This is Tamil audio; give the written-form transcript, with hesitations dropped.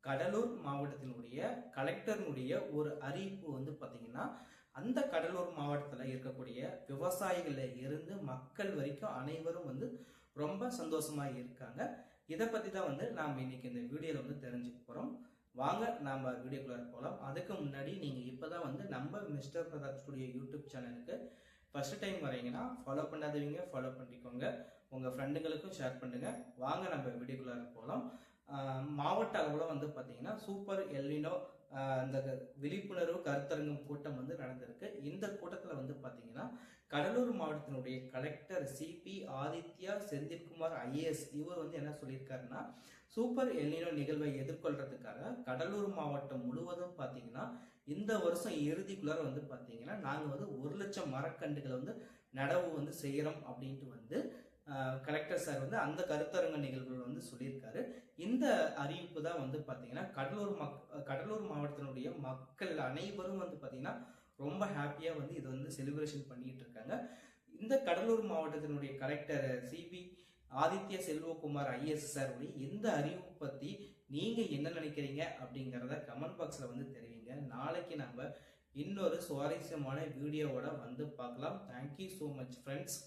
கடலூர் மாவட்டத்தினுடைய கலெக்டர்னுடைய ஒரு அறிவிப்பு வந்து பார்த்தீங்கன்னா, அந்த கடலூர் மாவட்டத்தில் இருக்கக்கூடிய விவசாயிகள்ல இருந்து மக்கள் வரைக்கும் அனைவரும் வந்து ரொம்ப சந்தோஷமா இருக்காங்க. இதை பத்தி தான் வந்து நாம் இன்னைக்கு இந்த வீடியோல வந்து தெரிஞ்சுக்க போறோம். வாங்க நாம வீடியோக்குள்ள போகலாம். அதுக்கு முன்னாடி நீங்க இப்பதான் வந்து நம்ம மிஸ்டர் பிரதாப் ஸ்டுடியோ யூடியூப் சேனலுக்கு ஃபர்ஸ்ட் டைம் வரீங்கன்னா ஃபாலோ பண்ணாதவங்க ஃபாலோ பண்ணிக்கோங்க. உங்க ஃப்ரெண்டுங்களுக்கும் ஷேர் பண்ணுங்க. வாங்க நம்ம வீடியோக்குள்ள போகலாம். மாவட்ட அளவில் வந்து பார்த்தீங்கன்னா சூப்பர் எல்லினோ இந்த விழிப்புணர்வு கருத்தரங்கம் கூட்டம் வந்து நடந்திருக்கு. இந்த கூட்டத்தில் வந்து பார்த்தீங்கன்னா கடலூர் மாவட்டத்தினுடைய கலெக்டர் சிபி ஆதித்யா செந்தில்குமார் ஐஏஎஸ் இவர் வந்து என்ன சொல்லியிருக்காருன்னா, சூப்பர் எல்லினோ நிகழ்வை எதிர்கொள்றதுக்காக கடலூர் மாவட்டம் முழுவதும் பார்த்தீங்கன்னா இந்த வருஷம் இறுதிக்குள்ளார வந்து பார்த்தீங்கன்னா நாங்கள் வந்து 1,00,000 மரக்கன்றுகளை வந்து நடவு வந்து செய்கிறோம் அப்படின்ட்டு வந்து கலெக்டர் சார் வந்து அந்த கருத்தரங்க நிகழ்வுகள் வந்து சொல்லியிருக்காரு. இந்த அறிவிப்பு தான் வந்து பார்த்தீங்கன்னா கடலூர் மாவட்டத்தினுடைய மக்கள் அனைவரும் வந்து பார்த்தீங்கன்னா ரொம்ப ஹாப்பியாக வந்து இதை வந்து செலிப்ரேஷன் பண்ணிட்டு இருக்காங்க. இந்த கடலூர் மாவட்டத்தினுடைய கலெக்டர் சிபி ஆதித்ய செல்வகுமார் ஐஏஎஸ் சாருடைய இந்த அறிவிப்பு பற்றி நீங்க என்ன நினைக்கிறீங்க அப்படிங்கிறத கமெண்ட் பாக்ஸ்ல வந்து தெரிவிங்க. நாளைக்கு நம்ம இன்னொரு சுவாரஸ்யமான வீடியோவோட வந்து பார்க்கலாம். Thank you so much friends.